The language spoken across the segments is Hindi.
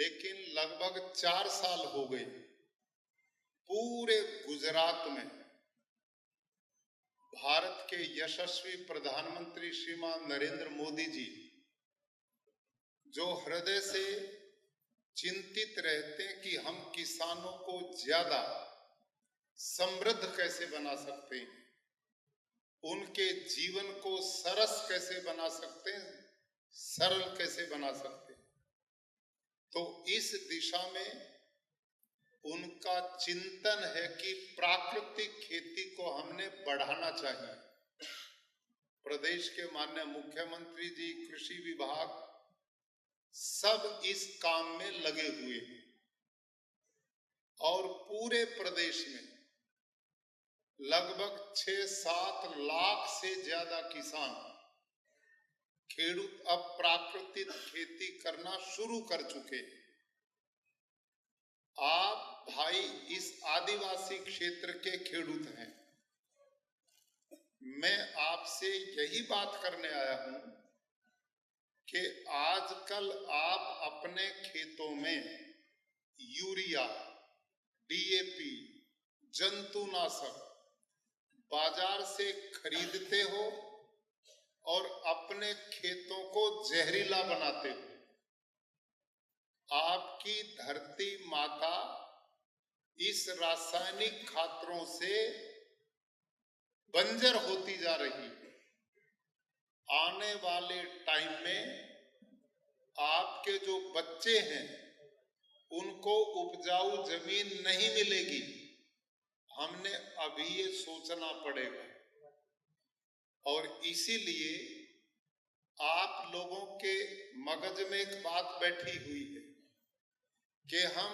लेकिन लगभग 4 साल हो गए पूरे गुजरात में भारत के यशस्वी प्रधानमंत्री श्रीमान नरेंद्र मोदी जी जो हृदय से चिंतित रहते हैं कि हम किसानों को ज्यादा समृद्ध कैसे बना सकते हैं, उनके जीवन को सरस कैसे बना सकते हैं, सरल कैसे बना सकते हैं। तो इस दिशा में उनका चिंतन है कि प्राकृतिक खेती को हमने बढ़ाना चाहिए। प्रदेश के माननीय मुख्यमंत्री जी, कृषि विभाग सब इस काम में लगे हुए हैं और पूरे प्रदेश में लगभग 6-7 लाख से ज्यादा किसान खेडूत अब प्राकृतिक खेती करना शुरू कर चुके हैं। आप भाई इस आदिवासी क्षेत्र के खेडूत हैं, मैं आपसे यही बात करने आया हूं कि आजकल आप अपने खेतों में यूरिया, डीएपी, जंतुनाशक बाजार से खरीदते हो और अपने खेतों को जहरीला बनाते हो। आपकी धरती माता इस रासायनिक खादों से बंजर होती जा रही है। आने वाले टाइम में आपके जो बच्चे हैं उनको उपजाऊ जमीन नहीं मिलेगी। हमने अभी ये सोचना पड़ेगा और इसीलिए आप लोगों के मगज में एक बात बैठी हुई है कि हम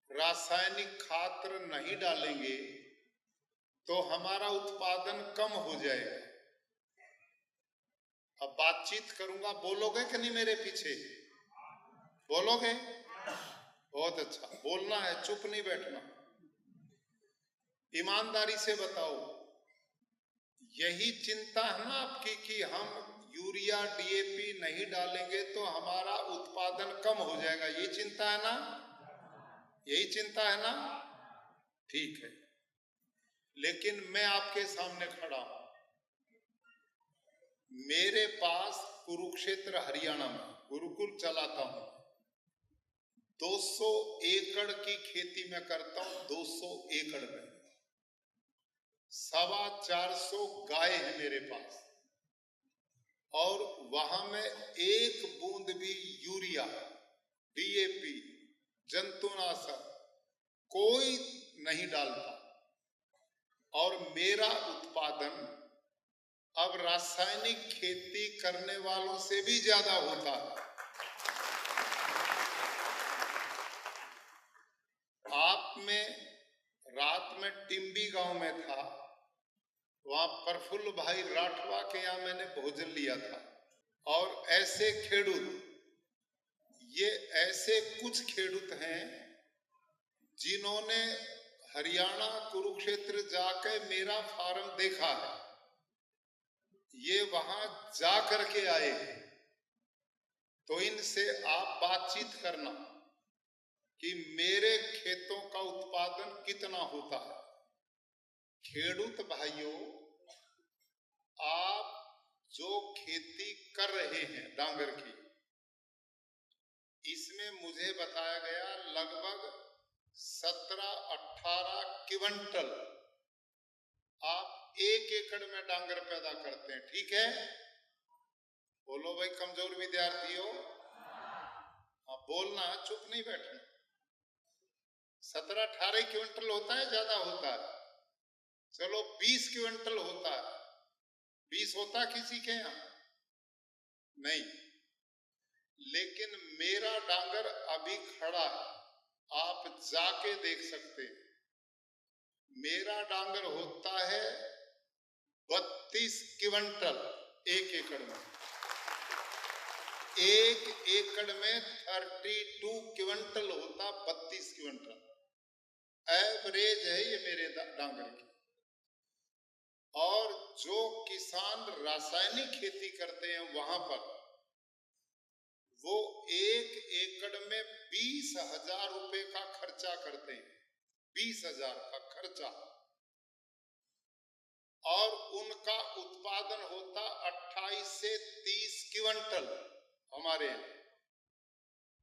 रासायनिक खाद नहीं डालेंगे तो हमारा उत्पादन कम हो जाएगा। अब बातचीत करूंगा, बोलोगे कि नहीं? मेरे पीछे बोलोगे? बहुत अच्छा, बोलना है, चुप नहीं बैठना। ईमानदारी से बताओ, यही चिंता है ना आपकी कि हम यूरिया, डीएपी नहीं डालेंगे तो हमारा उत्पादन कम हो जाएगा? ये चिंता है ना? यही चिंता है ना? ठीक है, लेकिन मैं आपके सामने खड़ा हूं। मेरे पास कुरुक्षेत्र हरियाणा में गुरुकुल चलाता हूं। 200 एकड़ की खेती में करता हूं। 200 एकड़ में 450 गाय है मेरे पास और वहां में एक बूंद भी यूरिया, डीएपी, जंतुनाशक कोई नहीं डालता और मेरा उत्पादन अब रासायनिक खेती करने वालों से भी ज्यादा होता है। आप में रात में टिम्बी गांव में था, वहां प्रफुल्ल भाई राठवा के यहाँ मैंने भोजन लिया था और ऐसे खेडूत, ये ऐसे कुछ खेडूत हैं जिन्होंने हरियाणा कुरुक्षेत्र जाकर मेरा फार्म देखा है। ये वहां जा करके आए हैं, तो इनसे आप बातचीत करना कि मेरे खेतों का उत्पादन कितना होता है। खेडूत भाइयों, आप जो खेती कर रहे हैं डांगर की, इसमें मुझे बताया गया लगभग 17-18 क्विंटल आप 1 एकड़ में डांगर पैदा करते हैं, ठीक है? बोलो भाई, कमजोर विद्यार्थी हो, हाँ बोलना, चुप नहीं बैठना। 17-18 क्विंटल होता है, ज्यादा होता है? चलो 20 क्विंटल होता है। 20 होता किसी के यहाँ? नहीं। लेकिन मेरा डांगर अभी खड़ा है, आप जाके देख सकते हैं। मेरा डांगर होता है 32 क्विंटल 1 एकड़ में। 1 एकड़ में 32 क्विंटल होता, 32 क्विंटल एवरेज है ये मेरे डांगर की। और जो किसान रासायनिक खेती करते हैं वहां पर वो 1 एकड़ एकड़ में 20,000 रुपए का खर्चा करते हैं, 20,000 का खर्चा, और उनका उत्पादन होता 28 से 30 क्विंटल हमारे यहाँ,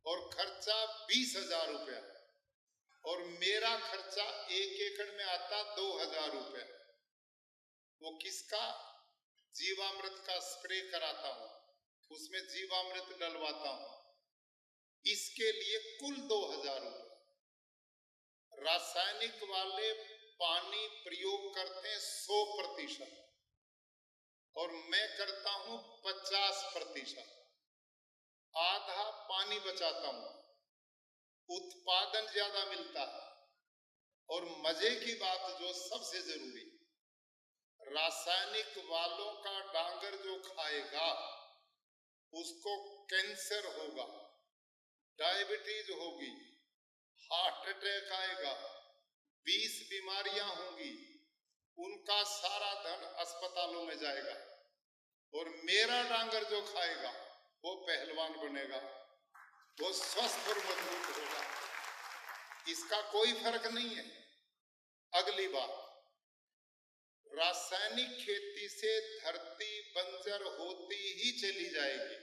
और खर्चा 20,000 रुपया, और मेरा खर्चा 1 एकड़ में आता 2,000 रुपया। वो किसका? जीवामृत का स्प्रे कराता हूं, उसमें जीवामृत डलवाता हूं, इसके लिए कुल 2,000 रुपये। रासायनिक वाले पानी प्रयोग करते हैं 100%, और मैं करता हूं 50%, आधा पानी बचाता हूं, उत्पादन ज्यादा मिलता है। और मजे की बात जो सबसे जरूरी, रासायनिक वालों का डांगर जो खाएगा उसको कैंसर होगा, डायबिटीज होगी, हार्ट अटैक आएगा, 20 बीमारियां होंगी, उनका सारा धन अस्पतालों में जाएगा। और मेरा डांगर जो खाएगा वो पहलवान बनेगा, वो स्वस्थ और मजबूत होगा। इसका कोई फर्क नहीं है। अगली बात, रासायनिक खेती से धरती बंजर होती ही चली जाएगी,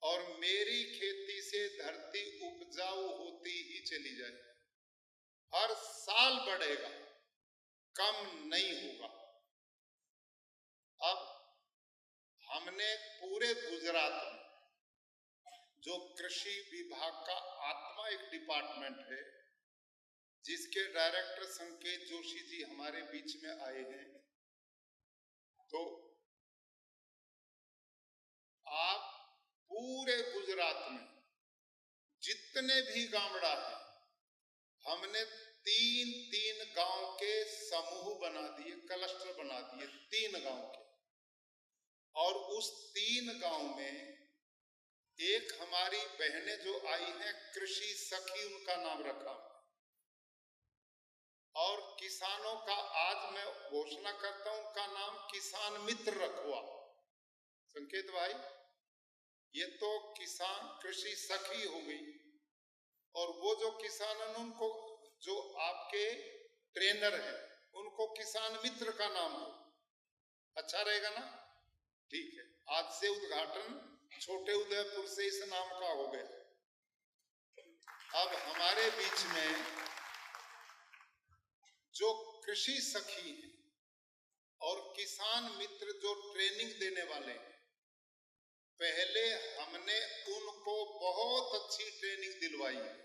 और मेरी खेती से धरती उपजाऊ होती ही चली जाएगी। हर साल बढ़ेगा, कम नहीं होगा। अब हमने पूरे गुजरात में, जो कृषि विभाग का आत्मा एक डिपार्टमेंट है, जिसके डायरेक्टर संकेत जोशी जी हमारे बीच में आए हैं, तो आप पूरे गुजरात में जितने भी गामड़ा हैं, हमने 3-3 गांव के समूह बना दिए, क्लस्टर बना दिए 3 गांव के। और उस 3 गांव में एक हमारी बहनें जो आई हैं, कृषि सखी उनका नाम रखा, और किसानों का आज मैं घोषणा करता हूं, उनका नाम किसान मित्र रखवा। संकेत भाई, ये तो किसान कृषि सखी हो गई, और वो जो किसान हैं उनको, जो आपके ट्रेनर हैं, उनको किसान मित्र का नाम दो, अच्छा रहेगा ना? ठीक है, आज से उद्घाटन छोटे उदयपुर से इस नाम का हो गया। अब हमारे बीच में जो कृषि सखी हैं और किसान मित्र जो ट्रेनिंग देने वाले हैं, पहले हमने उनको बहुत अच्छी ट्रेनिंग दिलवाई है,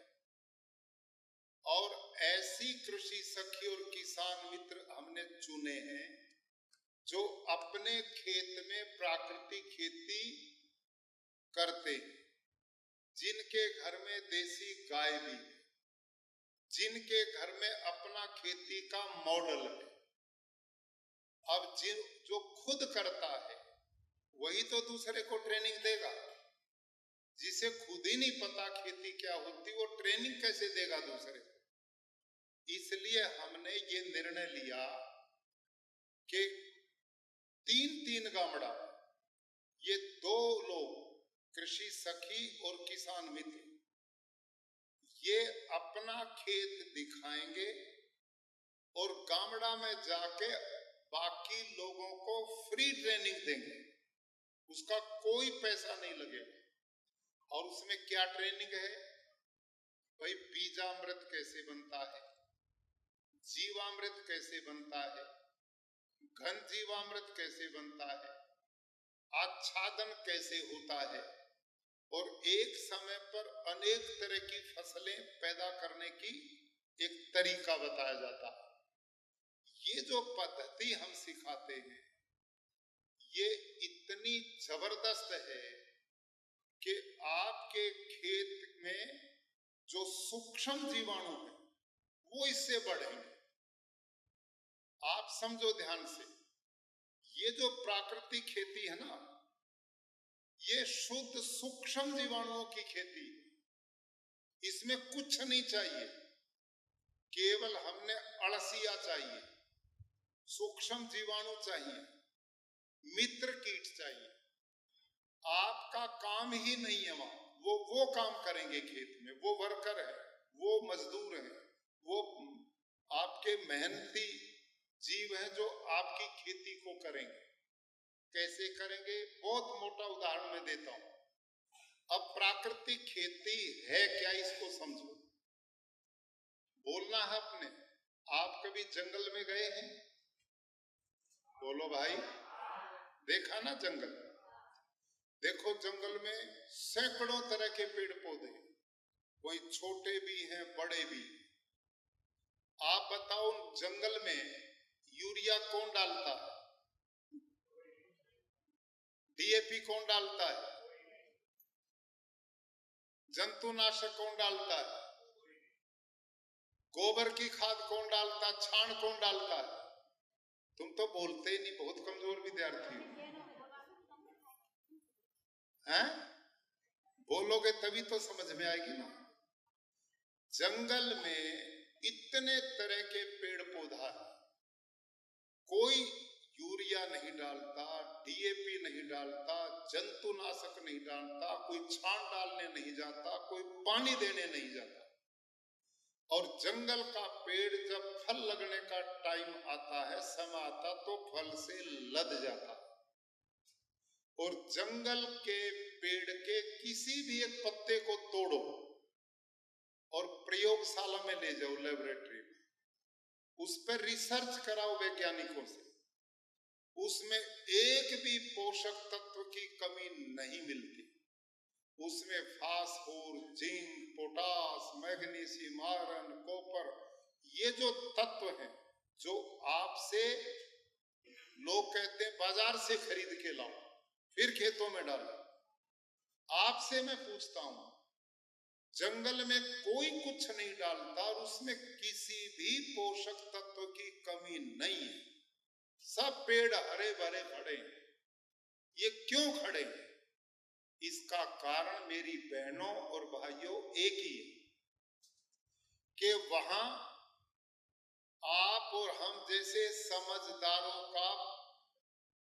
और ऐसी कृषि सखी और किसान मित्र हमने चुने हैं जो अपने खेत में प्राकृतिक खेती करते हैं, जिनके घर में देसी गाय भी है, जिनके घर में अपना खेती का मॉडल है। अब जो खुद करता है वही तो दूसरे को ट्रेनिंग देगा। जिसे खुद ही नहीं पता खेती क्या होती, वो ट्रेनिंग कैसे देगा दूसरे को? इसलिए हमने ये निर्णय लिया कि 3-3 गामड़ा, ये 2 लोग कृषि सखी और किसान मित्र, ये अपना खेत दिखाएंगे और गामड़ा में जाके बाकी लोगों को फ्री ट्रेनिंग देंगे, उसका कोई पैसा नहीं लगेगा। और उसमें क्या ट्रेनिंग है भाई? बीजामृत कैसे बनता है, जीवामृत कैसे बनता है, घन जीवामृत कैसे बनता है, आच्छादन कैसे होता है, और एक समय पर अनेक तरह की फसलें पैदा करने की एक तरीका बताया जाता है। ये जो पद्धति हम सिखाते हैं, ये इतनी जबरदस्त है कि आपके खेत में जो सूक्ष्म जीवाणु हैं वो इससे बढ़ेंगे। आप समझो ध्यान से, ये जो प्राकृतिक खेती है ना, ये शुद्ध सूक्ष्म जीवाणुओं की खेती, इसमें कुछ नहीं चाहिए, केवल हमने अळसिया चाहिए, सूक्ष्म जीवाणु चाहिए, मित्र कीट चाहिए। आपका काम ही नहीं है वहां, वो काम करेंगे खेत में, वो वर्कर है, वो मजदूर हैं, वो आपके मेहनती जीव हैं जो आपकी खेती को करेंगे। कैसे करेंगे? बहुत मोटा उदाहरण मैं देता हूं। अब प्राकृतिक खेती है क्या, इसको समझो। बोलना है अपने। आप कभी जंगल में गए हैं? बोलो भाई। देखा ना जंगल? देखो जंगल में सैकड़ों तरह के पेड़ पौधे, कोई छोटे भी हैं बड़े भी। आप बताओ जंगल में यूरिया कौन डालता है? डीएपी कौन डालता है? जंतुनाशक कौन डालता है? गोबर की खाद कौन डालता है? छाण कौन डालता है? तुम तो बोलते ही नहीं, बहुत कमजोर विद्यार्थी हो। हैं? बोलोगे तभी तो समझ में आएगी ना। जंगल में इतने तरह के पेड़ पौधा है, कोई यूरिया नहीं डालता, डीएपी नहीं डालता, जंतुनाशक नहीं डालता, कोई छाण डालने नहीं जाता, कोई पानी देने नहीं जाता। और जंगल का पेड़ जब फल लगने का टाइम आता है, समय आता, तो फल से लद जाता। और जंगल के पेड़ के किसी भी एक पत्ते को तोड़ो और प्रयोगशाला में ले जाओ, लेबोरेटरी में, उस पर रिसर्च कराओ वैज्ञानिकों से, उसमें एक भी पोषक तत्व की कमी नहीं मिलती। उसमें phosphor, zinc, potash, magnesium, iron, copper, ये जो तत्व हैं जो आपसे लोग कहते हैं बाजार से खरीद के लाओ फिर खेतों में डालो। आपसे मैं पूछता हूं, जंगल में कोई कुछ नहीं डालता और उसमें किसी भी पोषक तत्व की कमी नहीं है, सब पेड़ हरे भरे खड़े हैं। ये क्यों खड़े हैं? इसका कारण मेरी बहनों और भाइयों एक ही है कि वहां आप और हम जैसे समझदारों का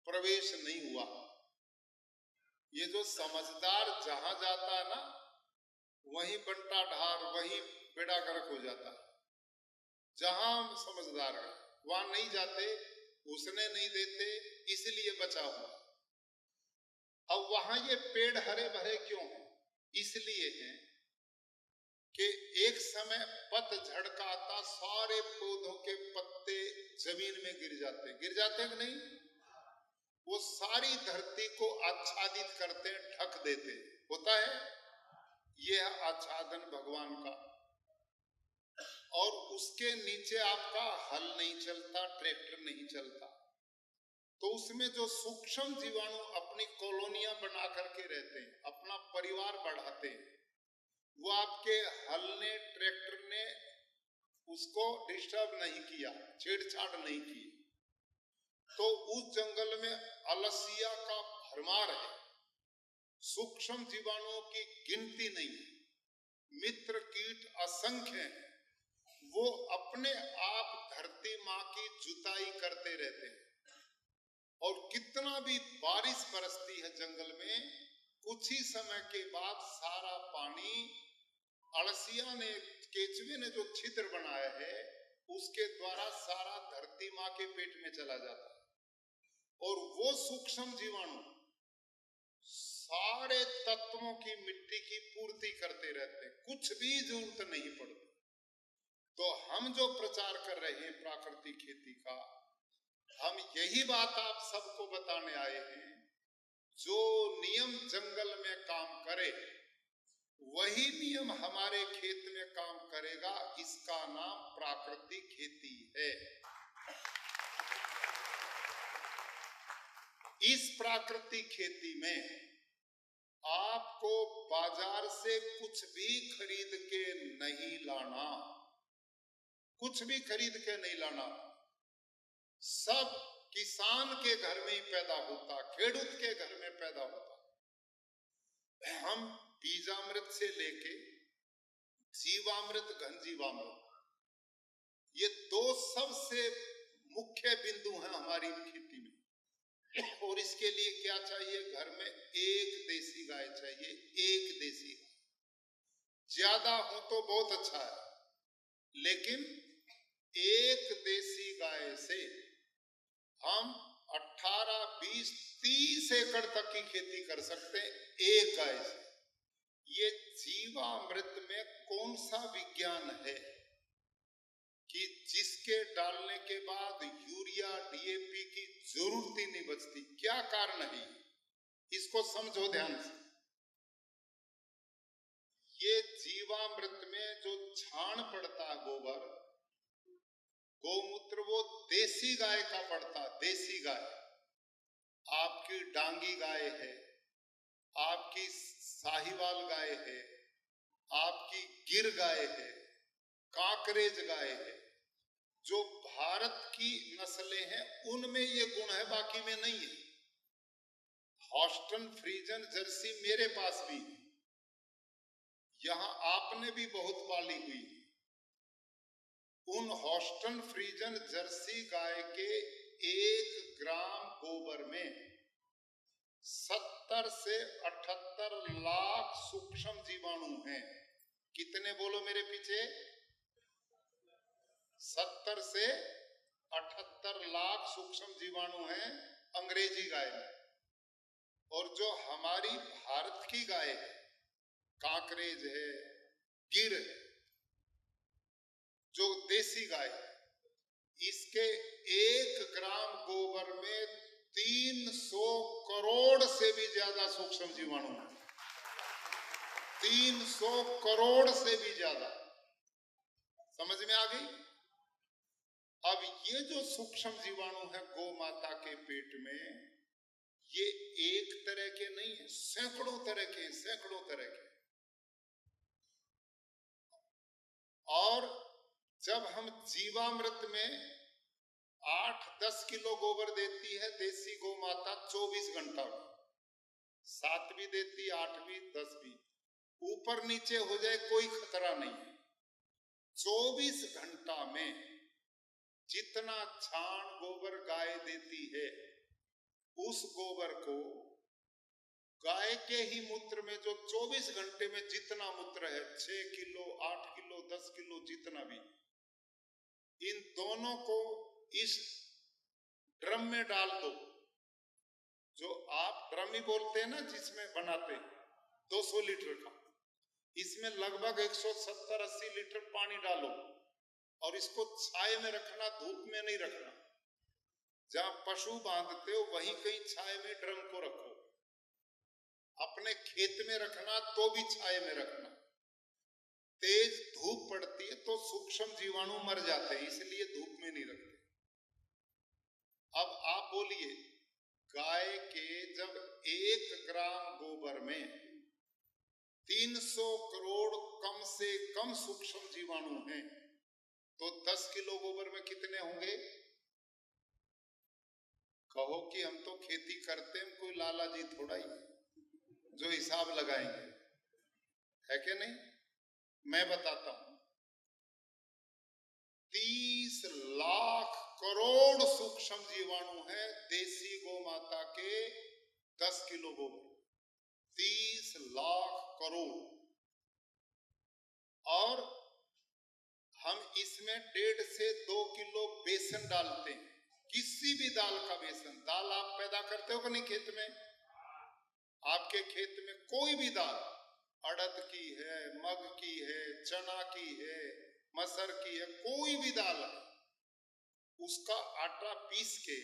प्रवेश नहीं हुआ। ये जो समझदार जहां जाता है ना, वहीं बंटा ढार, वहीं बेड़ा गर्क हो जाता है। जहां हम समझदार है वहां नहीं जाते, उसने नहीं देते, इसलिए बचा हुआ। अब वहां ये पेड़ हरे भरे क्यों हैं? इसलिए हैं कि एक समय पतझड़ का आता, सारे पौधों के पत्ते जमीन में गिर जाते हैं कि नहीं? वो सारी धरती को आच्छादित करते हैं, ढक देते हैं। होता है ये आच्छादन भगवान का। और उसके नीचे आपका हल नहीं चलता, ट्रैक्टर नहीं चलता, तो उसमें जो सूक्ष्म जीवाणु अपनी कॉलोनियां बना करके रहते हैं, अपना परिवार बढ़ाते हैं, वो आपके हल ने, ट्रैक्टर ने उसको डिस्टर्ब नहीं किया, छेड़छाड़ नहीं की, तो उस जंगल में अलसिया का भरमार है। सूक्ष्म जीवाणुओं की गिनती नहीं है, मित्र कीट असंख्य हैं। वो अपने आप धरती माँ की जुताई करते रहते हैं। और कितना भी बारिश बरसती है जंगल में, कुछ ही समय के बाद सारा पानी अलसिया ने, केचुए ने जो छिद्र बनाया है, उसके द्वारा सारा धरती माँ के पेट में चला जाता है। और वो सूक्ष्म जीवाणु सारे तत्वों की मिट्टी की पूर्ति करते रहते हैं, कुछ भी जरूरत नहीं पड़ती। तो हम जो प्रचार कर रहे हैं प्राकृतिक खेती का, हम यही बात आप सबको बताने आए हैं। जो नियम जंगल में काम करे वही नियम हमारे खेत में काम करेगा। इसका नाम प्राकृतिक खेती है। इस प्राकृतिक खेती में आपको बाजार से कुछ भी खरीद के नहीं लाना, कुछ भी खरीद के नहीं लाना। सब किसान के घर में ही पैदा होता, खेडूत के घर में पैदा होता। हम बीजामृत से लेके जीवामृत, घनजीवामृत, ये दो सबसे मुख्य बिंदु हैं हमारी खेती में। और इसके लिए क्या चाहिए? घर में एक देसी गाय चाहिए, एक देसी गाय। ज्यादा हो तो बहुत अच्छा है, लेकिन एक देसी गाय से हम 18, 20, 30 एकड़ तक की खेती कर सकते हैं एक गाय से। ये जीवामृत में कौन सा विज्ञान है कि जिसके डालने के बाद यूरिया डीएपी की जरूरत ही नहीं बचती? क्या कारण है? इसको समझो ध्यान से। ये जीवामृत में जो छाण पड़ता है, गोबर गोमूत्र, वो देसी गाय का पड़ता। देसी गाय, आपकी डांगी गाय है, आपकी साहिवाल गाय है, आपकी गिर गाय है, कांकरेज गाय है, जो भारत की नस्लें हैं उनमें ये गुण है, बाकी में नहीं है। हॉस्टन फ्रीजन जर्सी मेरे पास भी है, यहां आपने भी बहुत पाली हुई। उन हॉस्टन फ्रीजन जर्सी गाय के 1 ग्राम गोबर में 70 से 78 लाख सूक्ष्म जीवाणु हैं। कितने बोलो मेरे पीछे? 70 से 78 लाख सूक्ष्म जीवाणु हैं अंग्रेजी गाय में। और जो हमारी भारत की गाय है, कांकरेज है, गिर है, जो देसी गाय है, इसके 1 ग्राम गोबर में 300 करोड़ से भी ज्यादा सूक्ष्म जीवाणु हैं। 300 करोड़ से भी ज्यादा। समझ में आ गई? अब ये जो सूक्ष्म जीवाणु है गौ माता के पेट में, ये एक तरह के नहीं है, सैकड़ों तरह के, सैकड़ों तरह के। और जब हम जीवामृत में 8-10 किलो गोबर देती है देसी गौ माता 24 घंटा में, 7 भी देती, 8 भी, 10 भी, ऊपर नीचे हो जाए कोई खतरा नहीं है। 24 घंटा में जितना छाण गोबर गाय देती है, उस गोबर को गाय के ही मूत्र में जो 24 घंटे में जितना मूत्र है, 6 किलो, 8 किलो, 10 किलो, जितना भी, इन दोनों को इस ड्रम में डाल दो। जो आप ड्रम ही बोलते हैं ना, जिसमें बनाते हैं, 200 लीटर का, इसमें लगभग 170-80 लीटर पानी डालो और इसको छाए में रखना, धूप में नहीं रखना। जहां पशु बांधते हो वहीं कहीं छाए में ड्रम को रखो। अपने खेत में रखना तो भी छाए में रखना। तेज धूप पड़ती है तो सूक्ष्म जीवाणु मर जाते हैं, इसलिए धूप में नहीं रखते। अब आप बोलिए, गाय के जब 1 ग्राम गोबर में 300 करोड़ कम से कम सूक्ष्म जीवाणु हैं, तो 10 किलो गोबर में कितने होंगे? कहो कि हम तो खेती करते हैं, कोई लाला जी थोड़ा ही जो हिसाब लगाएंगे, है कि नहीं? मैं बताता हूं, 30 लाख करोड़ सूक्ष्म जीवाणु है देसी गौ माता के 10 किलो गोबर। 30 लाख करोड़। और हम इसमें 1.5 से 2 किलो बेसन डालते हैं, किसी भी दाल का बेसन। दाल आप पैदा करते हो कि नहीं खेत में? आपके खेत में कोई भी दाल, अड़द की है, मग की है, चना की है, मसर की है, कोई भी दाल है, उसका आटा पीस के,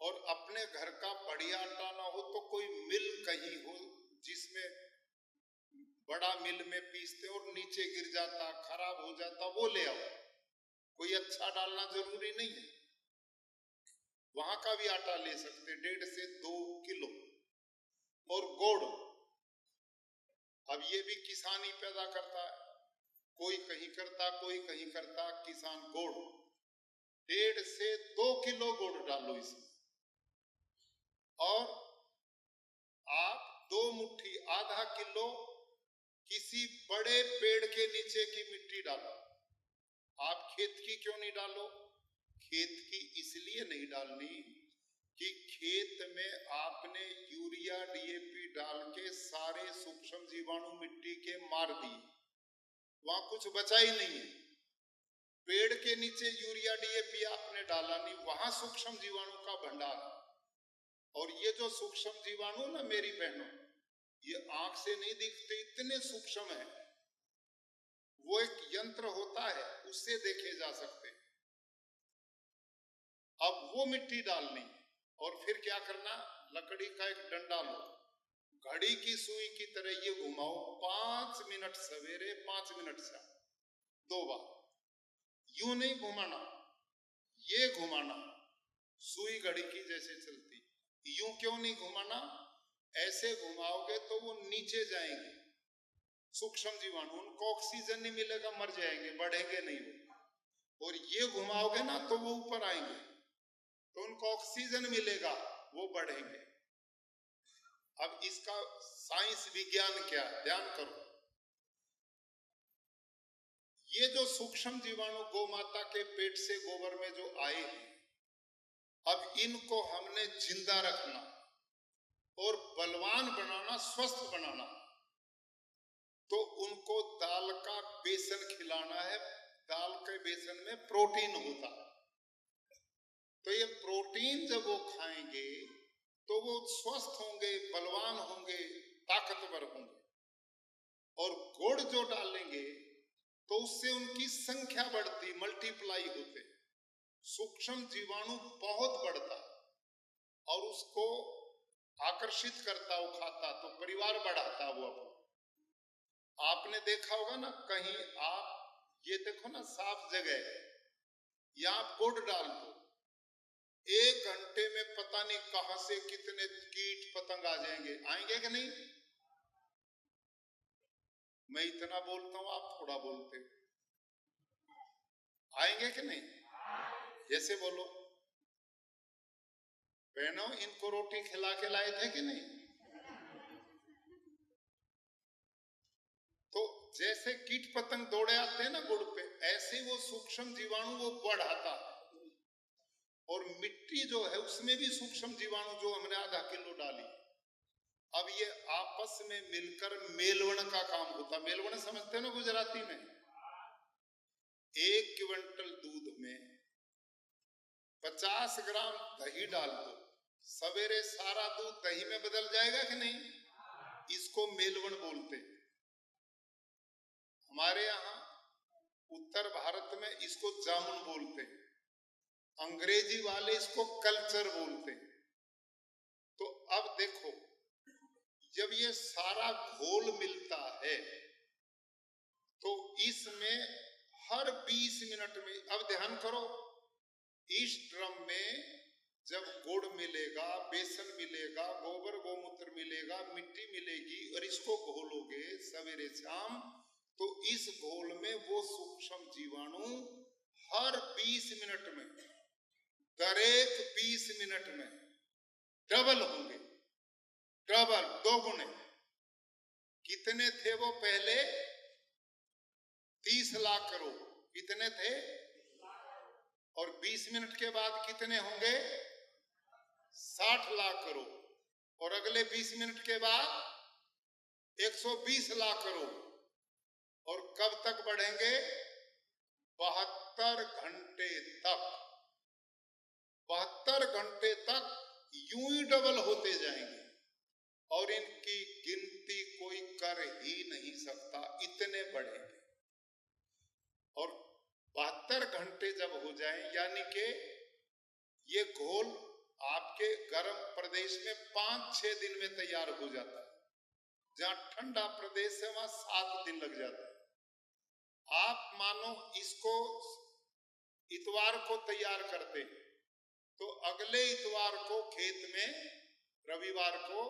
और अपने घर का बढ़िया आटा ना हो तो कोई मिल कहीं हो जिसमें बड़ा मिल में पीसते और नीचे गिर जाता, खराब हो जाता, वो ले आओ। कोई अच्छा डालना जरूरी नहीं है, वहां का भी आटा ले सकते, 1.5 से 2 किलो। और गुड़, अब ये भी किसान ही पैदा करता है, कोई कहीं करता, कोई कहीं करता, किसान गुड़ 1.5 से 2 किलो गुड़ डालो इसमें। और आप 2 मुट्ठी, आधा किलो किसी बड़े पेड़ के नीचे की मिट्टी डालो। आप खेत की क्यों नहीं डालो? खेत की इसलिए नहीं डालनी कि खेत में आपने यूरिया डीएपी डाल के सारे सूक्ष्म जीवाणु मिट्टी के मार मार दिए, वहां कुछ बचा ही नहीं है। पेड़ के नीचे यूरिया डीएपी आपने डाला नहीं, वहां सूक्ष्म जीवाणु का भंडार है। और ये जो सूक्ष्म जीवाणु ना मेरी बहनों, ये आंख से नहीं दिखते, इतने सूक्ष्म है। वो एक यंत्र होता है, उससे देखे जा सकते हैं। अब वो मिट्टी डालनी और फिर क्या करना, लकड़ी का एक डंडा लो, घड़ी की सुई की तरह ये घुमाओ 5 मिनट सवेरे 5 मिनट शाम, 2 बार। यूं नहीं घुमाना, ये घुमाना, सुई घड़ी की जैसे चलती। यूं क्यों नहीं घुमाना, ऐसे घुमाओगे तो वो नीचे जाएंगे सूक्ष्म जीवाणु, उनको ऑक्सीजन नहीं मिलेगा, मर जाएंगे, बढ़ेंगे नहीं वो। और ये घुमाओगे ना तो वो ऊपर आएंगे, तो उनको ऑक्सीजन मिलेगा, वो बढ़ेंगे। अब इसका साइंस विज्ञान क्या, ध्यान करो। ये जो सूक्ष्म जीवाणु गौ माता के पेट से गोबर में जो आए हैं, अब इनको हमने जिंदा रखना और बलवान बनाना, स्वस्थ बनाना। तो उनको दाल का बेसन खिलाना है। दाल के बेसन में प्रोटीन होता है, तो ये प्रोटीन जब वो खाएंगे तो वो स्वस्थ होंगे, बलवान होंगे, ताकतवर होंगे। और गुड़ जो डालेंगे तो उससे उनकी संख्या बढ़ती, मल्टीप्लाई होते, सूक्ष्म जीवाणु बहुत बढ़ता और उसको आकर्षित करता, वो खाता तो परिवार बढ़ाता वो अपना। आपने देखा होगा ना, कहीं आप ये देखो ना, साफ जगह है, या आप गुड़ डाल दो, 1 घंटे में पता नहीं कहां से कितने कीट पतंग आ जाएंगे। आएंगे कि नहीं? मैं इतना बोलता हूं, आप थोड़ा बोलते हो। आएंगे कि नहीं? जैसे बोलो बहनों, इनको रोटी खिला के लाए थे कि नहीं? तो जैसे कीट पतंग दौड़े आते हैं ना गुड़ पे, ऐसे वो सूक्ष्म जीवाणु वो बढ़ाता है। और मिट्टी जो है उसमें भी सूक्ष्म जीवाणु जो हमने आधा किलो डाली, अब ये आपस में मिलकर मेलवण का काम होता। मेलवण समझते हो ना गुजराती में? 1 क्विंटल दूध में 50 ग्राम दही डाल दो, सवेरे सारा दूध दही में बदल जाएगा कि नहीं? इसको मेलवण बोलते। हमारे यहाँ उत्तर भारत में इसको जामुन बोलते, अंग्रेजी वाले इसको कल्चर बोलते। तो अब देखो, जब ये सारा घोल मिलता है तो इसमें हर 20 मिनट में, अब ध्यान करो, इस ड्रम में जब गुड़ मिलेगा, बेसन मिलेगा, गोबर गोमूत्र मिलेगा, मिट्टी मिलेगी और इसको घोलोगे सवेरे शाम, तो इस घोल में वो सूक्ष्म जीवाणु हर 20 मिनट में, दरेक 20 मिनट में डबल होंगे, डबल, 2 गुने। कितने थे वो पहले? 30 लाख करोड़, कितने थे? और 20 मिनट के बाद कितने होंगे? 60 लाख करोड़। और अगले 20 मिनट के बाद 120 लाख करोड़। और कब तक बढ़ेंगे? 72 घंटे तक। 72 घंटे तक यूं ही डबल होते जाएंगे और इनकी गिनती कोई कर ही नहीं सकता, इतने बढ़ेंगे। और 72 घंटे जब हो जाएं, यानी कि ये घोल आपके गर्म प्रदेश में 5-6 दिन में तैयार हो जाता है, जहां ठंडा प्रदेश है वहां 7 दिन लग जाता है। आप मानो इसको इतवार को तैयार करते हैं तो अगले इतवार को खेत में, रविवार को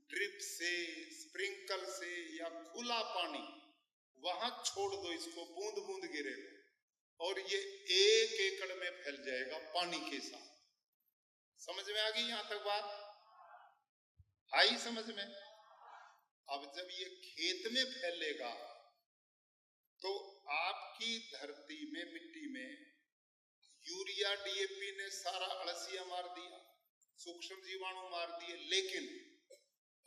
ड्रिप से, स्प्रिंकल से या खुला पानी वहां छोड़ दो, इसको बूंद बूंद गिरेगा और ये 1 एकड़ में फैल जाएगा पानी के साथ। समझ में आ गई यहां तक बात? आई समझ में? अब जब ये खेत में फैलेगा तो आपकी धरती में, मिट्टी में यूरिया डीएपी ने सारा अळसिया मार दिया, सूक्ष्म जीवाणु मार दिए, लेकिन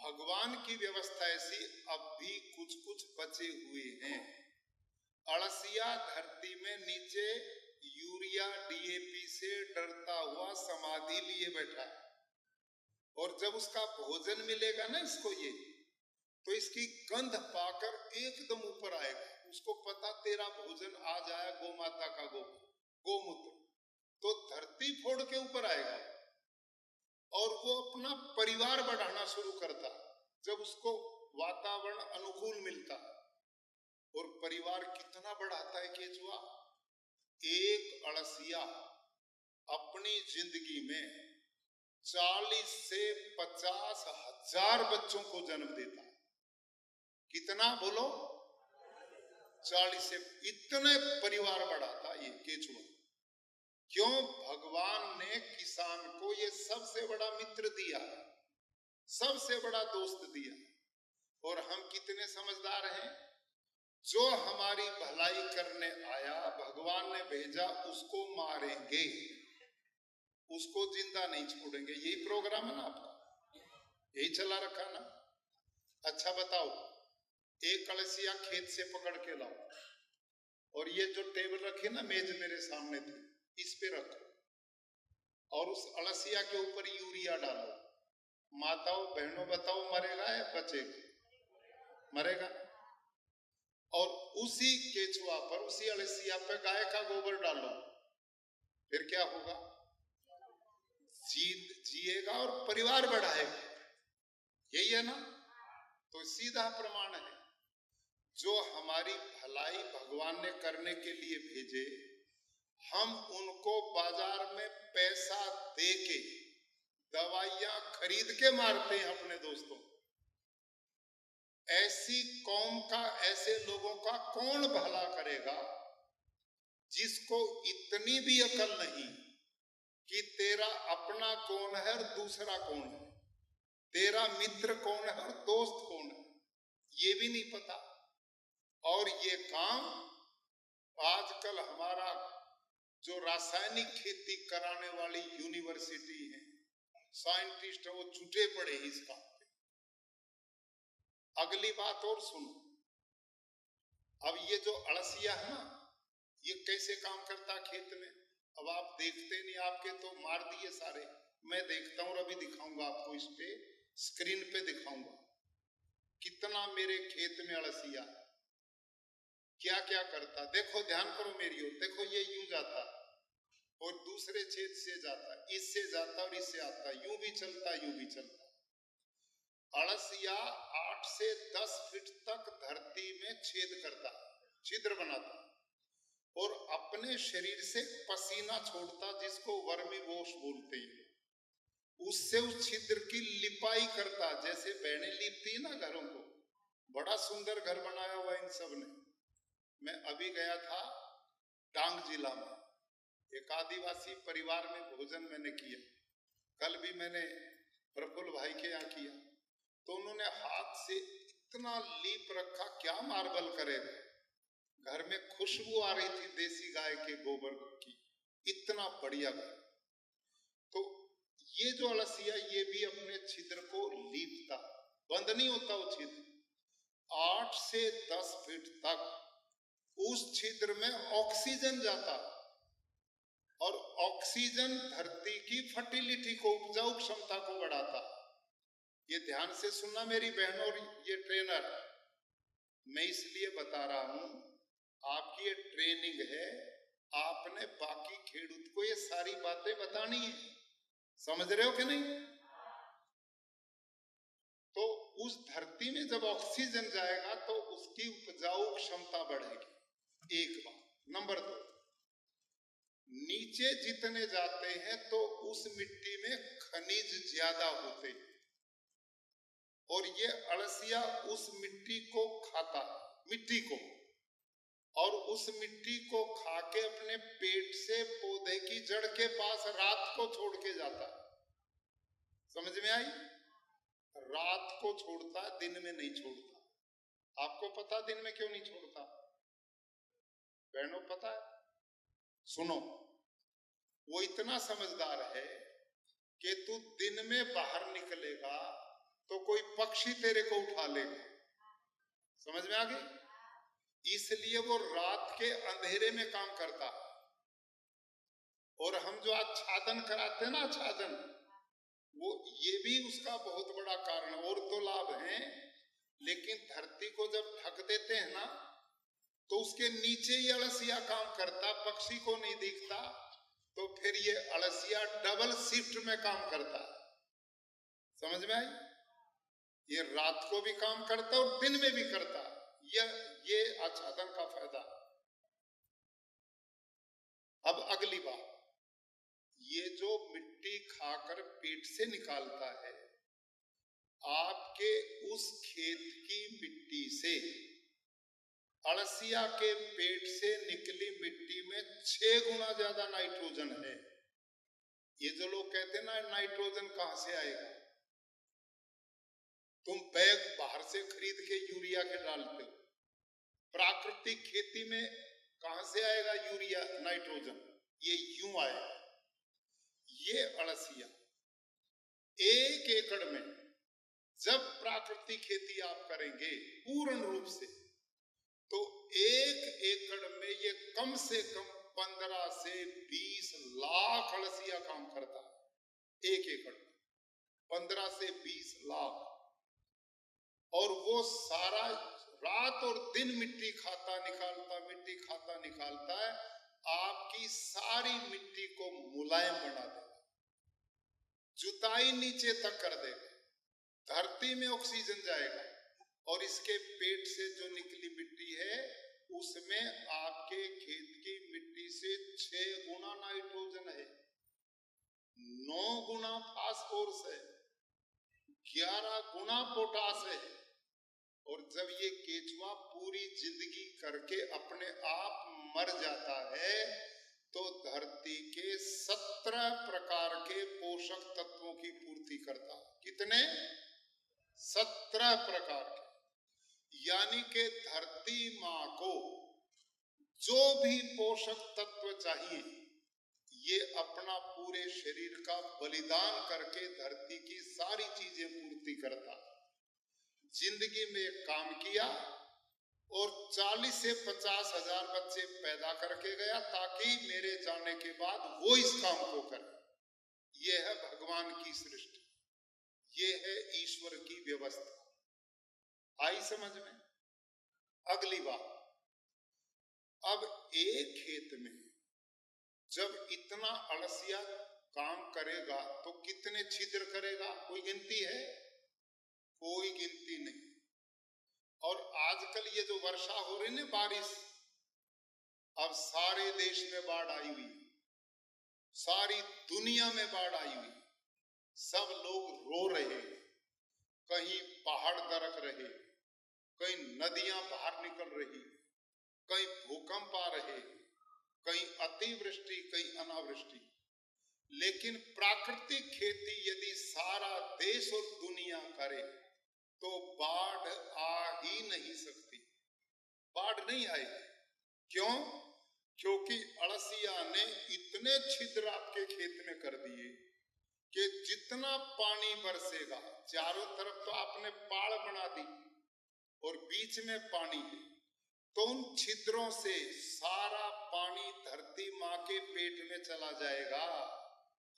भगवान की व्यवस्था ऐसी, अब भी कुछ कुछ बचे हुए हैं। अड़सिया धरती में नीचे यूरिया डीएपी से डरता हुआ समाधि लिए बैठा है, और जब उसका भोजन मिलेगा ना इसको, ये तो इसकी गंध पाकर एकदम ऊपर आएगा। उसको पता तेरा भोजन आज आया गोमाता का गोमूत्र, तो धरती फोड़ के ऊपर आएगा और वो अपना परिवार बढ़ाना शुरू करता जब उसको वातावरण अनुकूल मिलता। और परिवार कितना बढ़ाता है केचुआ? एक अड़सिया अपनी जिंदगी में 40 से 50 हजार बच्चों को जन्म देता है। कितना बोलो? 40 से। इतने परिवार बढ़ाता ये केचुआ। क्यों? भगवान ने किसान को ये सबसे बड़ा मित्र दिया, सबसे बड़ा दोस्त दिया। और हम कितने समझदार हैं, जो हमारी भलाई करने आया भगवान ने भेजा उसको मारेंगे, उसको जिंदा नहीं छोड़ेंगे। यही प्रोग्राम है ना आपका, यही चला रखा ना। अच्छा बताओ, एक कलसिया खेत से पकड़ के लाओ, और ये जो टेबल रखी ना, मेज मेरे सामने थी, इस पे रखो, और उस अड़सिया के ऊपर यूरिया डालो। माताओं बहनों बताओ, मरेगा या बचेगा? मरेगा। और उसी केचुआ पर, उसी अड़सिया पे गाय का गोबर डालो, फिर क्या होगा? जिएगा और परिवार बढ़ाएगा। यही है ना? तो सीधा प्रमाण है, जो हमारी भलाई भगवान ने करने के लिए भेजे, हम उनको बाजार में पैसा देके दवाइयां खरीद के मारते हैं अपने दोस्तों। ऐसी कौम का, ऐसे लोगों का कौन भला करेगा जिसको इतनी भी अकल नहीं कि तेरा अपना कौन है और दूसरा कौन है, तेरा मित्र कौन है और दोस्त कौन है, ये भी नहीं पता। और ये काम आजकल हमारा जो रासायनिक खेती कराने वाली यूनिवर्सिटी है, साइंटिस्ट है, वो जुटे पड़े हैं इस काम पे। अगली बात और सुनो, अब ये जो अड़सिया है ना, ये कैसे काम करता खेत में? अब आप देखते नहीं, आपके तो मार दिए सारे, मैं देखता हूं और अभी दिखाऊंगा आपको, इस पे स्क्रीन पे दिखाऊंगा कितना मेरे खेत में अड़सिया क्या क्या करता। देखो, ध्यान करो मेरी ओर, देखो ये यूं जाता और दूसरे छेद से जाता, इससे जाता और इससे आता, यूं भी चलता यूं भी चलता। अड़सिया 8 से 10 फीट तक धरती में छेद करता, छिद्र बनाता, और अपने शरीर से पसीना छोड़ता, जिसको वर्मीवॉश बोलते हैं। उससे उस छिद्र की लिपाई करता, जैसे बहनें लिपती ना घरों को। बड़ा सुंदर घर बनाया हुआ इन सब ने। मैं अभी गया था डांग जिला में, एक आदिवासी परिवार में भोजन मैंने किया। कल भी मैंने प्रफुल्ल भाई के यहाँ किया, तो उन्होंने हाथ से इतना लीप रखा, क्या मार्बल करेगा। घर में खुशबू आ रही थी देसी गाय के गोबर की, इतना बढ़िया घर। तो ये जो अड़सिया, ये भी अपने छिद्र को लीपता, बंद नहीं होता वो छिद्र। 8 से 10 फीट तक उस छिद्र में ऑक्सीजन जाता, और ऑक्सीजन धरती की फर्टिलिटी को, उपजाऊ क्षमता को बढ़ाता। ये ध्यान से सुनना मेरी बहन और ये ट्रेनर, मैं इसलिए बता रहा हूं, आपकी ये ट्रेनिंग है, आपने बाकी खेडूत को ये सारी बातें बतानी है। समझ रहे हो कि नहीं? तो उस धरती में जब ऑक्सीजन जाएगा तो उसकी उपजाऊ क्षमता बढ़ेगी, एक बात। नंबर 2, नीचे जितने जाते हैं तो उस मिट्टी में खनिज ज्यादा होते हैं, और ये अड़सिया उस मिट्टी को खाता, मिट्टी को, और उस मिट्टी को खा के अपने पेट से पौधे की जड़ के पास रात को छोड़ के जाता। समझ में आई? रात को छोड़ता, दिन में नहीं छोड़ता। आपको पता दिन में क्यों नहीं छोड़ता? बहनों पता है? सुनो, वो इतना समझदार है कि तू दिन में बाहर निकलेगा तो कोई पक्षी तेरे को उठा लेगा। समझ में आ गई? इसलिए वो रात के अंधेरे में काम करता है। और हम जो आच्छादन कराते हैं ना, आच्छादन, वो ये भी उसका बहुत बड़ा कारण। और तो लाभ है, लेकिन धरती को जब ढक देते हैं ना, तो उसके नीचे ही अळसिया काम करता, पक्षी को नहीं दिखता, तो फिर ये अळसिया डबल शिफ्ट में काम करता। समझ में आई? ये रात को भी काम करता और दिन में भी करता। ये आच्छादन का फायदा। अब अगली बात, ये जो मिट्टी खाकर पेट से निकालता है, आपके उस खेत की मिट्टी से अळसिया के पेट से निकली मिट्टी में 6 गुना ज्यादा नाइट्रोजन है। ये जो लोग कहते हैं ना नाइट्रोजन कहां से आएगा, तुम बैग बाहर से खरीद के यूरिया के डालते हो, प्राकृतिक खेती में कहां से आएगा यूरिया, नाइट्रोजन? ये यूं आएगा। ये अळसिया 1 एकड़ में जब प्राकृतिक खेती आप करेंगे पूर्ण रूप से, तो 1 एकड़ में ये कम से कम 15 से 20 लाख अळसिया काम करता है। 1 एकड़ में 15 से 20 लाख। और वो सारा रात और दिन मिट्टी खाता निकालता, मिट्टी खाता निकालता है, आपकी सारी मिट्टी को मुलायम बना देगा, जुताई नीचे तक कर देगा, धरती में ऑक्सीजन जाएगा। और इसके पेट से जो निकली मिट्टी है, उसमें आपके खेत की मिट्टी से 6 गुना नाइट्रोजन है, 9 गुना फास्फोरस है, 11 गुना पोटास है। और जब ये केचुआ पूरी जिंदगी करके अपने आप मर जाता है, तो धरती के 17 प्रकार के पोषक तत्वों की पूर्ति करता। कितने? 17 प्रकार के। यानी कि धरती मां को जो भी पोषक तत्व चाहिए, ये अपना पूरे शरीर का बलिदान करके धरती की सारी चीजें पूर्ति करता। जिंदगी में काम किया और 40 से 50 हजार बच्चे पैदा करके गया, ताकि मेरे जाने के बाद वो इस काम को करे। ये है भगवान की सृष्टि, ये है ईश्वर की व्यवस्था। आई समझ में? अगली बात, अब एक खेत में जब इतना अळसिया काम करेगा, तो कितने छिद्र करेगा? कोई गिनती है? कोई गिनती नहीं। और आजकल ये जो वर्षा हो रही है ना, बारिश, अब सारे देश में बाढ़ आई हुई, सारी दुनिया में बाढ़ आई हुई, सब लोग रो रहे, कहीं पहाड़ दरक रहे, कहीं नदियां बाहर निकल रही, कहीं भूकंप आ रहे, कहीं अतिवृष्टि, कहीं अनावृष्टि। लेकिन प्राकृतिक खेती यदि सारा देश और दुनिया करे, तो बाढ़ आ ही नहीं सकती। बाढ़ नहीं आएगी। क्यों? क्योंकि अळसिया ने इतने छिद्र आपके खेत में कर दिए कि जितना पानी बरसेगा, चारों तरफ तो आपने पाड़ बना दी और बीच में पानी है, तो उन छिद्रों से सारा पानी धरती मां के पेट में चला जाएगा।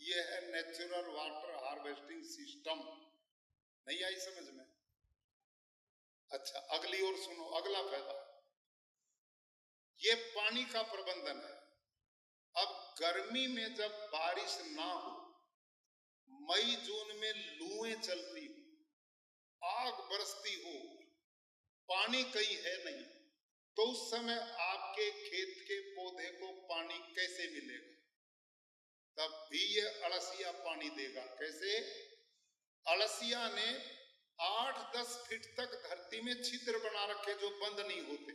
यह है नेचुरल वाटर हार्वेस्टिंग सिस्टम। नहीं आई समझ में? अच्छा, अगली ओर सुनो, अगला फायदा, ये पानी का प्रबंधन है। अब गर्मी में जब बारिश ना हो, मई जून में लूएं चलती हो, आग बरसती हो, पानी कहीं है नहीं, तो उस समय आपके खेत के पौधे को पानी कैसे मिलेगा? तब भी ये अळसिया पानी देगा। कैसे? अळसिया ने 8-10 फीट तक धरती में छिद्र बना रखे जो बंद नहीं होते।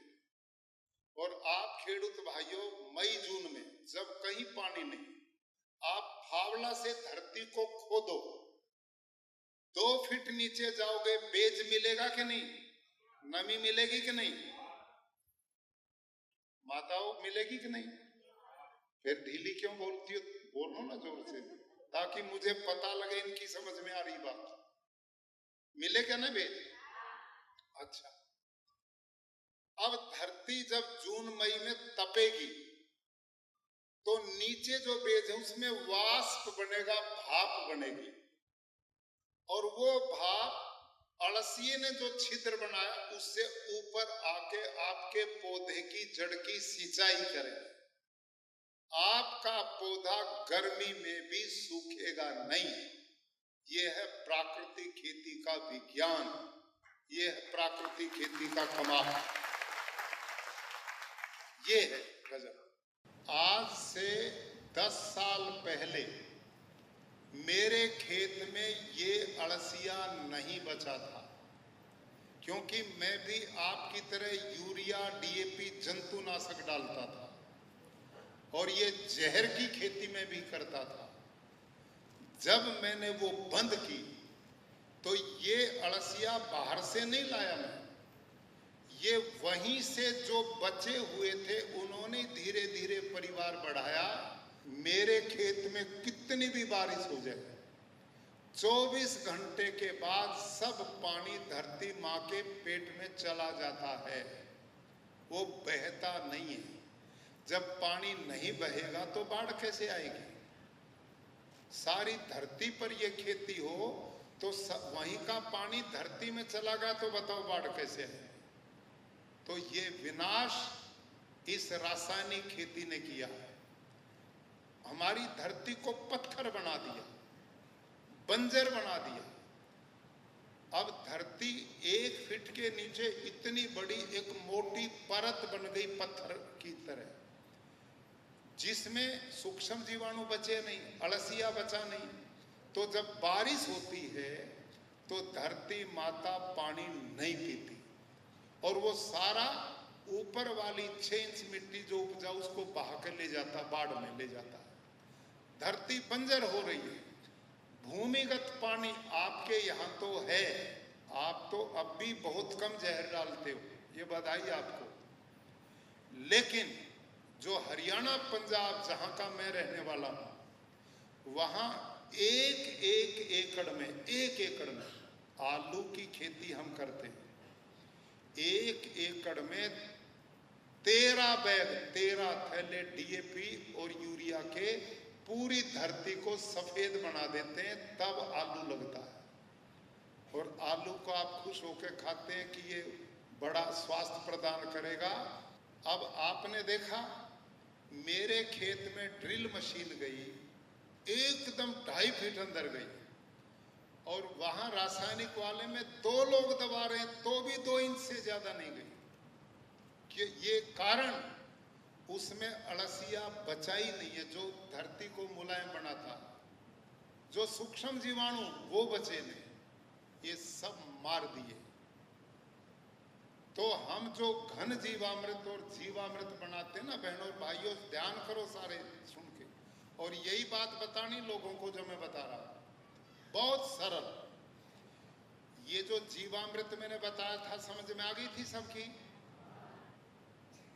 और आप खेडूत भाइयों, मई जून में जब कहीं पानी नहीं, आप फावड़ा से धरती को खोदो, 2 फीट नीचे जाओगे, बेज मिलेगा कि नहीं? नमी मिलेगी कि नहीं? माताओं मिलेगी कि नहीं? फिर ढीली क्यों बोलती हो? बोलो ना जोर से, ताकि मुझे पता लगे इनकी समझ में आ रही बात। मिले क्या ना बीज? अच्छा, अब धरती जब जून मई में तपेगी तो नीचे जो बेज है उसमें वाष्प बनेगा, भाप बनेगी, और वो भाप अड़सिए ने जो छिद्र बनाया उससे ऊपर आके आपके पौधे की जड़ की सिंचाई करेगा। आपका पौधा गर्मी में भी सूखेगा नहीं। ये है प्राकृतिक खेती का विज्ञान, ये है प्राकृतिक खेती का कमाल, ये है गजब। आज से 10 साल पहले मेरे खेत में ये अड़सिया नहीं बचा था, क्योंकि मैं भी आपकी तरह यूरिया, डीएपी, जंतुनाशक डालता था और ये जहर की खेती में भी करता था। जब मैंने वो बंद की तो ये अड़सिया बाहर से नहीं लाया मैं, ये वहीं से जो बचे हुए थे उन्होंने धीरे धीरे परिवार बढ़ाया। मेरे खेत में कितनी भी बारिश हो जाए 24 घंटे के बाद सब पानी धरती माँ के पेट में चला जाता है, वो बहता नहीं है। जब पानी नहीं बहेगा तो बाढ़ कैसे आएगी? सारी धरती पर ये खेती हो तो वहीं का पानी धरती में चला गया तो बताओ बाढ़ कैसे आए? तो ये विनाश इस रासायनिक खेती ने किया है। हमारी धरती को पत्थर बना दिया, बंजर बना दिया। अब धरती 1 फीट के नीचे इतनी बड़ी एक मोटी परत बन गई पत्थर की तरह, जिसमें सूक्ष्म जीवाणु बचे नहीं, अड़सिया बचा नहीं। तो जब बारिश होती है तो धरती माता पानी नहीं पीती और वो सारा ऊपर वाली 6 इंच मिट्टी जो उपजा उसको बहा के ले जाता, बाढ़ में ले जाता। धरती बंजर हो रही है। भूमिगत पानी आपके यहाँ तो है, आप तो अब भी बहुत कम जहर डालते हो, ये बधाई आपको। लेकिन जो हरियाणा, पंजाब जहाँ का मैं रहने वाला हूँ, वहाँ एक एकड़ में आलू की खेती हम करते हैं। 1 एकड़ में 13 बैग, 13 थैले डीएपी और यूरिया के पूरी धरती को सफेद बना देते हैं, तब आलू लगता है। और आलू को आप खुश होकर खाते हैं कि ये बड़ा स्वास्थ्य प्रदान करेगा। अब आपने देखा मेरे खेत में ड्रिल मशीन गई, एकदम 2.5 फीट अंदर गई, और वहां रासायनिक वाले में 2 लोग दबा रहे हैं तो भी 2 इंच से ज्यादा नहीं गई। कि ये कारण उसमें अड़सिया बचा ही नहीं है, जो धरती को मुलायम बनाता, जो सूक्ष्म जीवाणु वो बचे नहीं, ये सब मार दिए। तो हम जो घन जीवामृत और जीवामृत बनाते हैं ना बहनों और भाइयों, ध्यान करो सारे सुन के, और यही बात बतानी लोगों को जो मैं बता रहा हूं, बहुत सरल। ये जो जीवामृत मैंने बताया था समझ में आ गई थी सबकी?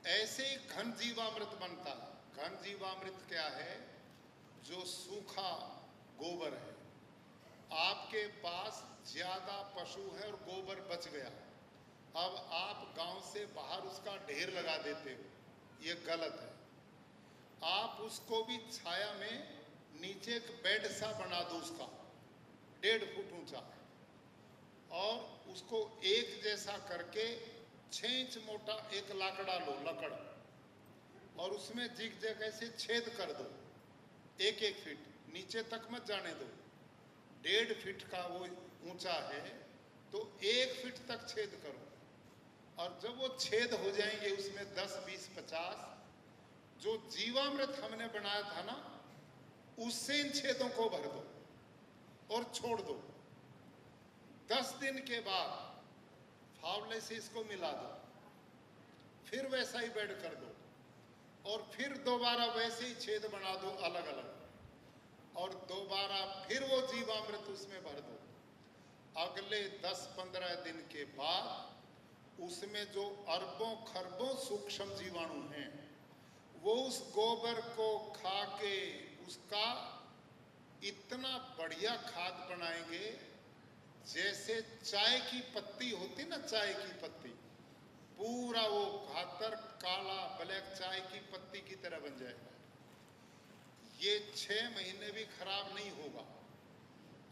ऐसे ही घन जीवामृत बनता है। घन जीवामृत क्या है? जो सूखा गोबर है, आपके पास ज्यादा पशु है और गोबर बच गया, अब आप गांव से बाहर उसका ढेर लगा देते हो, ये गलत है। आप उसको भी छाया में नीचे एक बेड सा बना दो उसका 1.5 फुट ऊंचा, और उसको एक जैसा करके 6 इंच मोटा एक लाकड़ा लो, लकड़, और उसमें जिग-जैग ऐसे छेद कर दो 1-1 फीट, नीचे तक मत जाने दो। 1.5 फीट का वो ऊंचा है तो 1 फीट तक छेद करो, और जब वो छेद हो जाएंगे उसमें 10, 20, 50 जो जीवामृत हमने बनाया था ना, उससे इन छेदों को भर दो और छोड़ दो। 10 दिन के बाद फावले से इसको मिला दो, फिर वैसा ही बेड कर दो, और फिर दोबारा वैसे ही छेद बना दो अलग अलग, और दोबारा फिर वो जीवामृत उसमें भर दो। अगले 10-15 दिन के बाद उसमें जो अरबों खरबों सूक्ष्म जीवाणु हैं वो उस गोबर को खा के उसका इतना बढ़िया खाद बनाएंगे जैसे चाय की पत्ती होती ना, चाय की पत्ती, पूरा वो घातर काला ब्लैक चाय की पत्ती की तरह बन जाएगा। ये 6 महीने भी खराब नहीं होगा।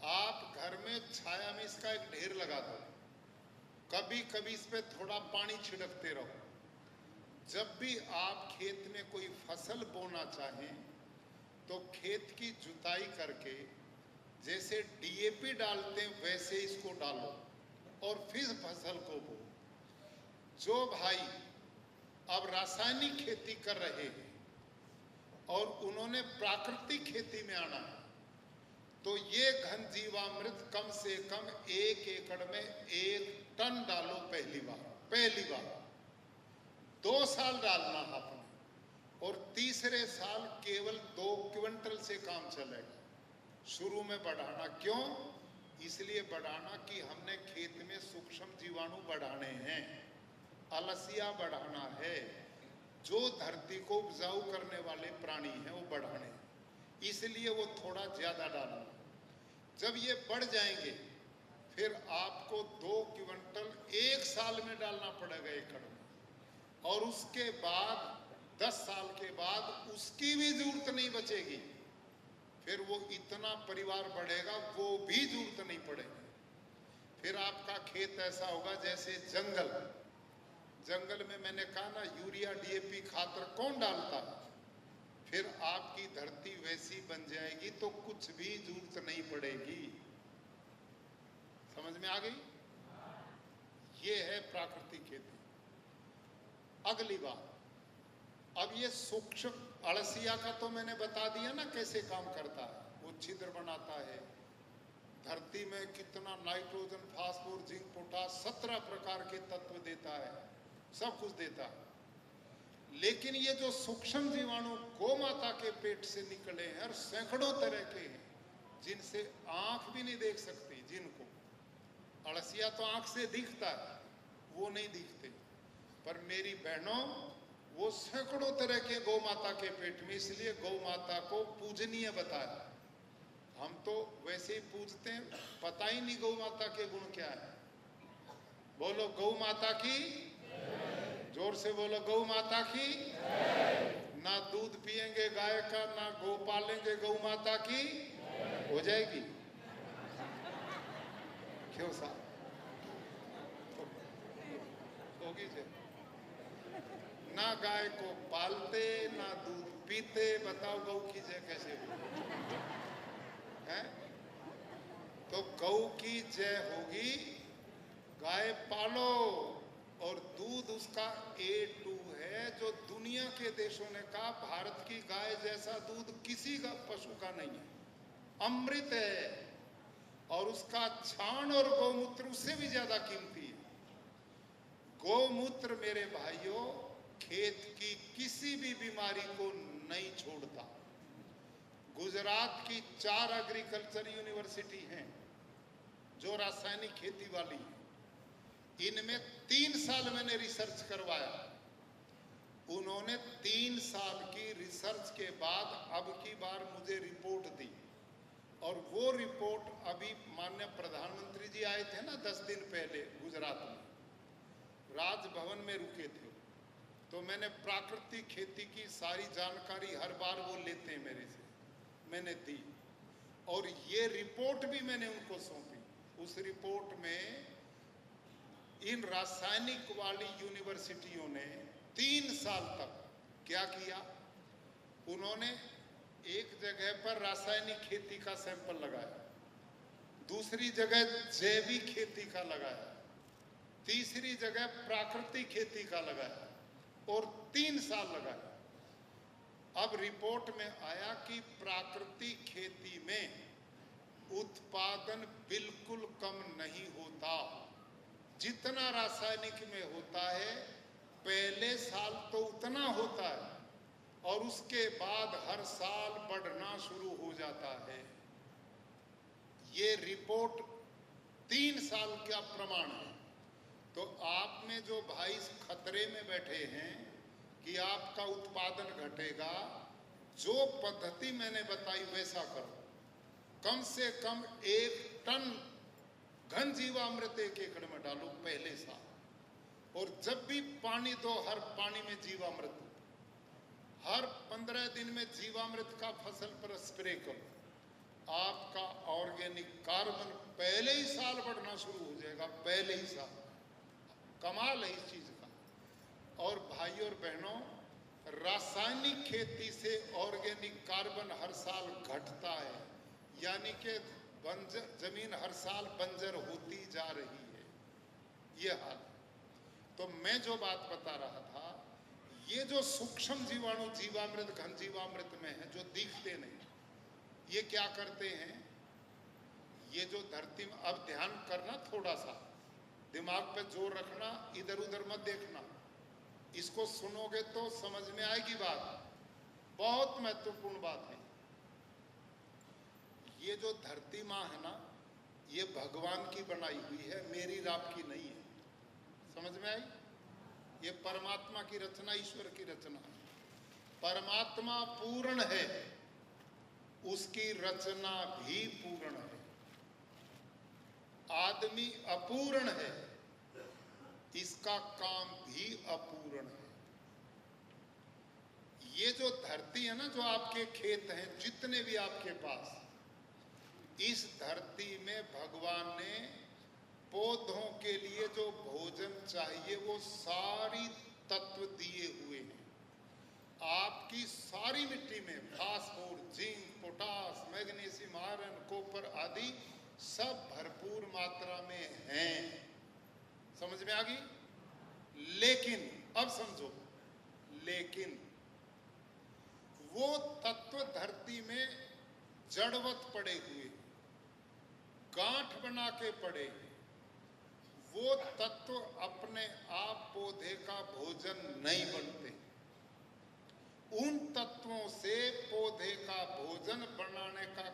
आप घर में छाया में इसका एक ढेर लगा दो, कभी कभी इस पे थोड़ा पानी छिड़कते रहो। जब भी आप खेत में कोई फसल बोना चाहें तो खेत की जुताई करके जैसे डीएपी डालते हैं वैसे इसको डालो और फिर फसल को बो। जो भाई अब रासायनिक खेती कर रहे हैं और उन्होंने प्राकृतिक खेती में आना है, तो ये घन जीवामृत कम से कम 1 एकड़ में 1 टन डालो पहली बार 2 साल डालना आपने, और तीसरे साल केवल 2 क्विंटल से काम चलेगा। शुरू में बढ़ाना क्यों? इसलिए बढ़ाना कि हमने खेत में सूक्ष्म जीवाणु बढ़ाने हैं, अलसिया बढ़ाना है, जो धरती को उपजाऊ करने वाले प्राणी हैं वो बढ़ाने, इसलिए वो थोड़ा ज्यादा डालना। जब ये बढ़ जाएंगे फिर आपको 2 क्विंटल 1 साल में डालना पड़ेगा एकड़ में, और उसके बाद 10 साल के बाद उसकी भी जरूरत नहीं बचेगी। फिर वो इतना परिवार बढ़ेगा वो भी जरूरत नहीं पड़ेगी। फिर आपका खेत ऐसा होगा जैसे जंगल में मैंने कहा ना, यूरिया डीएपी खातर कौन डालता, फिर आपकी धरती वैसी बन जाएगी तो कुछ भी जरूरत नहीं पड़ेगी। समझ में आ गई? ये है प्राकृतिक खेती। अगली बात, अब ये सूक्ष्म अळसिया का तो मैंने बता दिया ना कैसे काम करता है। वो छिद्र बनाता है, धरती में कितना नाइट्रोजन, फास्फोरस, जिंक, पोटास 17 प्रकार के तत्व देता है, सब कुछ देता है। लेकिन ये जो सूक्ष्म जीवाणु गौ माता के पेट से निकले हैं और सैकड़ों तरह के हैं जिनसे आंख भी नहीं देख सकती, जिनको अळसिया तो आंख से दिखता है, वो नहीं दिखते। पर मेरी बहनों, वो सैकड़ों तरह के गौ माता के पेट में, इसलिए गौ माता को पूजनीय बताया। हम तो वैसे ही पूजते हैं, पता ही नहीं गौ माता के गुण क्या है। बोलो गौ माता की, जोर से बोलो गौ माता की। ना दूध पिएंगे गाय का, ना गौ पालेंगे, गौ माता की हो जाएगी। क्यों साहब? होगी जी। ना गाय को पालते ना दूध पीते, बताओ गौ की जय कैसे होगी? है तो गौ की जय होगी। गाय पालो, और दूध उसका A2 है, जो दुनिया के देशों ने कहा भारत की गाय जैसा दूध किसी का पशु का नहीं है, अमृत है। और उसका छान और गौमूत्र उससे भी ज्यादा कीमती है। गौमूत्र मेरे भाइयों खेत की किसी भी बीमारी को नहीं छोड़ता। गुजरात की 4 एग्रीकल्चर यूनिवर्सिटी हैं जो रासायनिक खेती वाली है। इनमें 3 साल मैंने रिसर्च करवाया। उन्होंने 3 साल की रिसर्च के बाद अब की बार मुझे रिपोर्ट दी, और वो रिपोर्ट अभी माननीय प्रधानमंत्री जी आए थे ना 10 दिन पहले गुजरात में, राजभवन में रुके थे, तो मैंने प्राकृतिक खेती की सारी जानकारी हर बार वो लेते हैं मेरे से, मैंने दी, और ये रिपोर्ट भी मैंने उनको सौंपी। उस रिपोर्ट में इन रासायनिक वाली यूनिवर्सिटियों ने 3 साल तक क्या किया, उन्होंने एक जगह पर रासायनिक खेती का सैंपल लगाया, दूसरी जगह जैविक खेती का लगाया, तीसरी जगह प्राकृतिक खेती का लगाया, और 3 साल लगाया। अब रिपोर्ट में आया कि प्राकृतिक खेती में उत्पादन बिल्कुल कम नहीं होता, जितना रासायनिक में होता है। पहले साल तो उतना होता है और उसके बाद हर साल बढ़ना शुरू हो जाता है। ये रिपोर्ट 3 साल का प्रमाण है। तो आप में जो भाई खतरे में बैठे हैं कि आपका उत्पादन घटेगा, जो पद्धति मैंने बताई वैसा करो। कम से कम 1 टन घन जीवामृत 1 एकड़ में डालो पहले साल, और जब भी पानी दो हर पानी में जीवामृत, हर 15 दिन में जीवामृत का फसल पर स्प्रे करो। आपका ऑर्गेनिक कार्बन पहले ही साल बढ़ना शुरू हो जाएगा, पहले ही साल। कमाल है इस चीज का। और भाई और बहनों, रासायनिक खेती से ऑर्गेनिक कार्बन हर साल घटता है, यानी कि बंजर जमीन हर साल बंजर होती जा रही है, ये हाल। तो मैं जो बात बता रहा था, ये जो सूक्ष्म जीवाणु जीवामृत घन जीवामृत में है, जो दिखते नहीं, ये क्या करते हैं, ये जो धरती में, अब ध्यान करना, थोड़ा सा दिमाग पे जोर रखना, इधर उधर मत देखना, इसको सुनोगे तो समझ में आएगी बात, बहुत महत्वपूर्ण बात है। ये जो धरती माँ है ना, ये भगवान की बनाई हुई है, मेरी रात की नहीं है। समझ में आई? ये परमात्मा की रचना, ईश्वर की रचना है। परमात्मा पूर्ण है, उसकी रचना भी पूर्ण है। आदमी अपूर्ण है, इसका काम भी अपूर्ण है। ये जो धरती है ना, जो आपके खेत हैं, जितने भी आपके पास, इस धरती में भगवान ने पौधों के लिए जो भोजन चाहिए वो सारी तत्व दिए हुए हैं। आपकी सारी मिट्टी में phosphorus, zinc, potash, magnesium, iron, copper आदि सब भरपूर मात्रा में हैं। समझ में आ गई? लेकिन अब समझो, लेकिन वो तत्व धरती में जड़वत पड़े हुए, गांठ बना के पड़े, वो तत्व अपने आप पौधे का भोजन नहीं बनते। उन तत्वों से पौधे का भोजन बनाने का